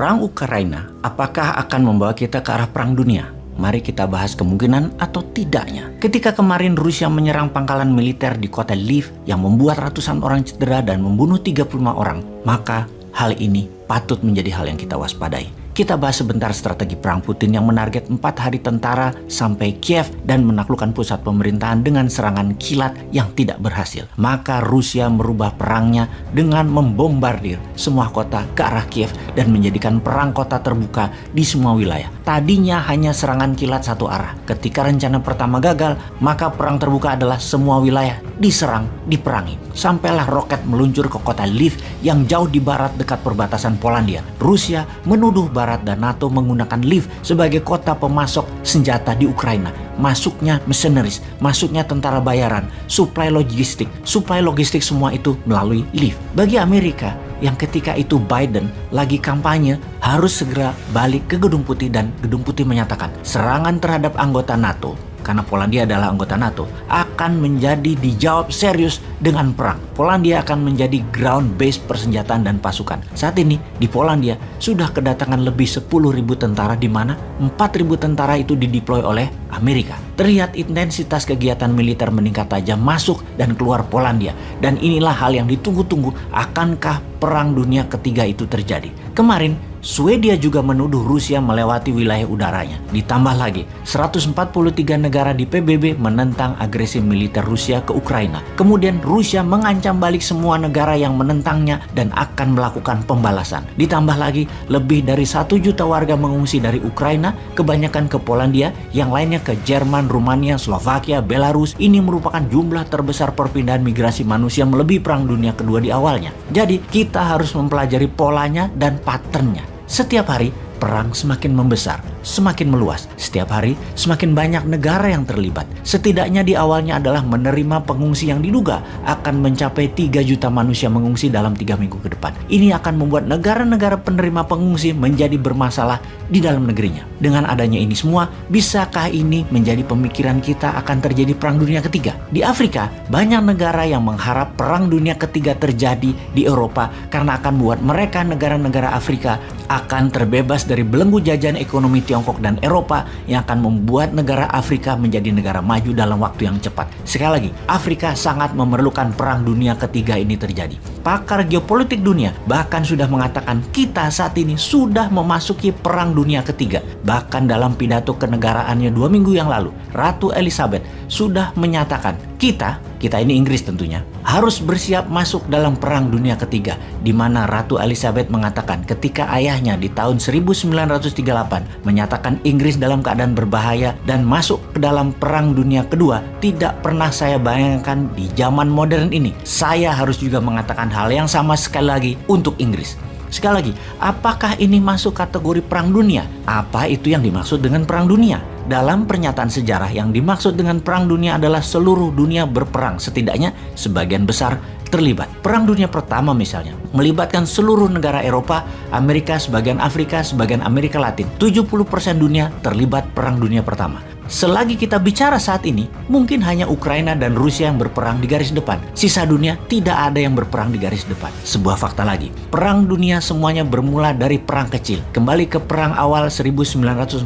Perang Ukraina apakah akan membawa kita ke arah perang dunia? Mari kita bahas kemungkinan atau tidaknya. Ketika kemarin Rusia menyerang pangkalan militer di kota Lviv yang membuat ratusan orang cedera dan membunuh 35 orang, maka hal ini patut menjadi hal yang kita waspadai. Kita bahas sebentar strategi perang Putin yang menarget 4 hari tentara sampai Kiev dan menaklukkan pusat pemerintahan dengan serangan kilat yang tidak berhasil. Maka Rusia merubah perangnya dengan membombardir semua kota ke arah Kiev dan menjadikan perang kota terbuka di semua wilayah. Tadinya hanya serangan kilat satu arah. Ketika rencana pertama gagal, maka perang terbuka adalah semua wilayah diserang, diperangi. Sampailah roket meluncur ke kota Lviv yang jauh di barat dekat perbatasan Polandia. Rusia menuduh Barat dan NATO menggunakan Lviv sebagai kota pemasok senjata di Ukraina. Masuknya mercenaries, masuknya tentara bayaran, suplai logistik semua itu melalui Lviv. Bagi Amerika yang ketika itu Biden lagi kampanye harus segera balik ke Gedung Putih, dan Gedung Putih menyatakan serangan terhadap anggota NATO, karena Polandia adalah anggota NATO, akan menjadi dijawab serius dengan perang. Polandia akan menjadi ground base persenjataan dan pasukan. Saat ini di Polandia sudah kedatangan lebih 10.000 tentara, di mana 4.000 tentara itu dideploy oleh Amerika. Terlihat intensitas kegiatan militer meningkat tajam masuk dan keluar Polandia. Dan inilah hal yang ditunggu-tunggu, akankah perang dunia ketiga itu terjadi? Kemarin Swedia juga menuduh Rusia melewati wilayah udaranya. Ditambah lagi, 143 negara di PBB menentang agresi militer Rusia ke Ukraina. Kemudian Rusia mengancam balik semua negara yang menentangnya dan akan melakukan pembalasan. Ditambah lagi, lebih dari 1 juta warga mengungsi dari Ukraina, kebanyakan ke Polandia, yang lainnya ke Jerman, Rumania, Slovakia, Belarus. Ini merupakan jumlah terbesar perpindahan migrasi manusia melebihi Perang Dunia Kedua di awalnya. Jadi, kita harus mempelajari polanya dan patternnya. Setiap hari, perang semakin membesar, semakin meluas. Setiap hari, semakin banyak negara yang terlibat. Setidaknya di awalnya adalah menerima pengungsi yang diduga akan mencapai 3 juta manusia mengungsi dalam 3 minggu ke depan. Ini akan membuat negara-negara penerima pengungsi menjadi bermasalah di dalam negerinya. Dengan adanya ini semua, bisakah ini menjadi pemikiran kita akan terjadi Perang Dunia Ketiga? Di Afrika, banyak negara yang mengharap Perang Dunia Ketiga terjadi di Eropa karena akan membuat mereka, negara-negara Afrika, akan terbebas dari belenggu jajahan ekonomi Tiongkok dan Eropa yang akan membuat negara Afrika menjadi negara maju dalam waktu yang cepat. Sekali lagi, Afrika sangat memerlukan Perang Dunia Ketiga ini terjadi. Pakar geopolitik dunia bahkan sudah mengatakan kita saat ini sudah memasuki Perang Dunia Ketiga. Bahkan dalam pidato kenegaraannya 2 minggu yang lalu, Ratu Elizabeth sudah menyatakan kita ini Inggris tentunya, harus bersiap masuk dalam Perang Dunia Ketiga, di mana Ratu Elizabeth mengatakan ketika ayahnya di tahun 1938 menyatakan Inggris dalam keadaan berbahaya dan masuk ke dalam Perang Dunia Kedua, tidak pernah saya bayangkan di zaman modern ini. Saya harus juga mengatakan hal yang sama sekali lagi untuk Inggris. Sekali lagi, apakah ini masuk kategori perang dunia? Apa itu yang dimaksud dengan perang dunia? Dalam pernyataan sejarah, yang dimaksud dengan perang dunia adalah seluruh dunia berperang, setidaknya sebagian besar terlibat. Perang Dunia Pertama misalnya melibatkan seluruh negara Eropa, Amerika, sebagian Afrika, sebagian Amerika Latin. 70% dunia terlibat Perang Dunia Pertama. Selagi kita bicara saat ini, mungkin hanya Ukraina dan Rusia yang berperang di garis depan. Sisa dunia tidak ada yang berperang di garis depan. Sebuah fakta lagi, perang dunia semuanya bermula dari perang kecil. Kembali ke perang awal 1914,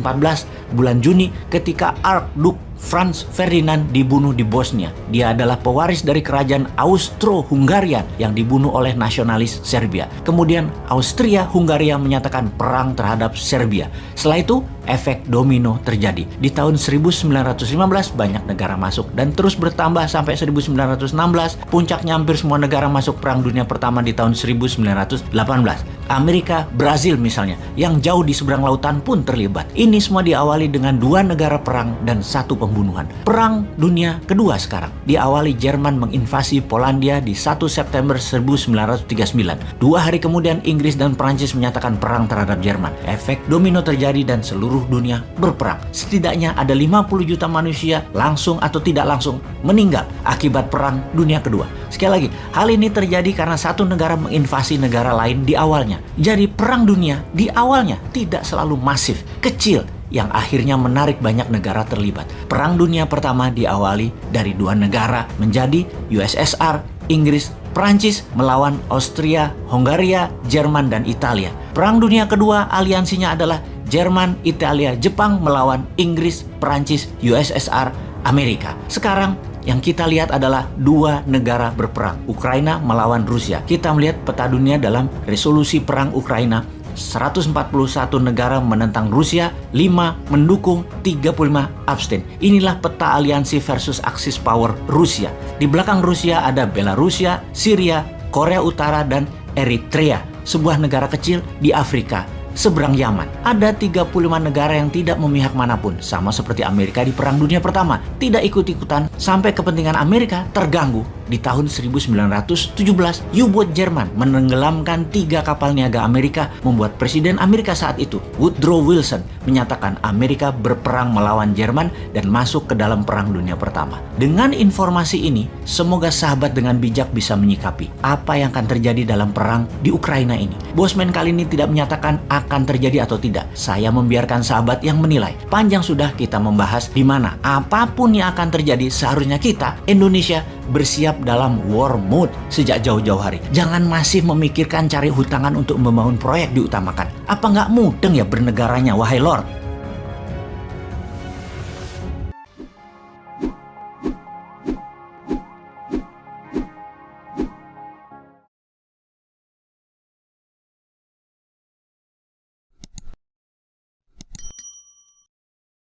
bulan Juni, ketika Archduke Franz Ferdinand dibunuh di Bosnia. Dia adalah pewaris dari kerajaan Austro-Hungaria yang dibunuh oleh nasionalis Serbia. Kemudian Austria-Hungaria menyatakan perang terhadap Serbia. Setelah itu, efek domino terjadi. Di tahun 1915 banyak negara masuk dan terus bertambah sampai 1916. Puncaknya hampir semua negara masuk Perang Dunia Pertama di tahun 1918. Amerika, Brazil misalnya, yang jauh di seberang lautan pun terlibat. Ini semua diawali dengan 2 negara perang dan 1 pembunuhan. Perang Dunia Kedua sekarang diawali Jerman menginvasi Polandia di 1 September 1939. 2 hari kemudian Inggris dan Prancis menyatakan perang terhadap Jerman. Efek domino terjadi dan seluruh dunia berperang. Setidaknya ada 50 juta manusia langsung atau tidak langsung meninggal akibat Perang Dunia Kedua. Sekali lagi, hal ini terjadi karena satu negara menginvasi negara lain di awalnya. Jadi perang dunia di awalnya tidak selalu masif, kecil, yang akhirnya menarik banyak negara terlibat. Perang Dunia Pertama diawali dari 2 negara menjadi USSR, Inggris, Prancis melawan Austria, Hongaria, Jerman, dan Italia. Perang Dunia Kedua aliansinya adalah Jerman, Italia, Jepang melawan Inggris, Prancis, USSR, Amerika. Sekarang yang kita lihat adalah dua negara berperang, Ukraina melawan Rusia. Kita melihat peta dunia dalam resolusi perang Ukraina. 141 negara menentang Rusia, 5 mendukung, 35 abstain. Inilah peta aliansi versus Axis power Rusia. Di belakang Rusia ada Belarusia, Syria, Korea Utara, dan Eritrea, sebuah negara kecil di Afrika seberang Yaman. Ada 35 negara yang tidak memihak manapun, sama seperti Amerika di Perang Dunia Pertama, tidak ikut-ikutan sampai kepentingan Amerika terganggu. Di tahun 1917, U-boat Jerman menenggelamkan 3 kapal niaga Amerika, membuat Presiden Amerika saat itu, Woodrow Wilson, menyatakan Amerika berperang melawan Jerman dan masuk ke dalam Perang Dunia Pertama. Dengan informasi ini, semoga sahabat dengan bijak bisa menyikapi apa yang akan terjadi dalam perang di Ukraina ini. Bosman kali ini tidak menyatakan akan terjadi atau tidak. Saya membiarkan sahabat yang menilai. Panjang sudah kita membahas di mana apapun yang akan terjadi, seharusnya kita, Indonesia, bersiap dalam war mode sejak jauh-jauh hari. Jangan masih memikirkan cari hutangan untuk membangun proyek diutamakan. Apa nggak mudeng ya bernegaranya, wahai Lord?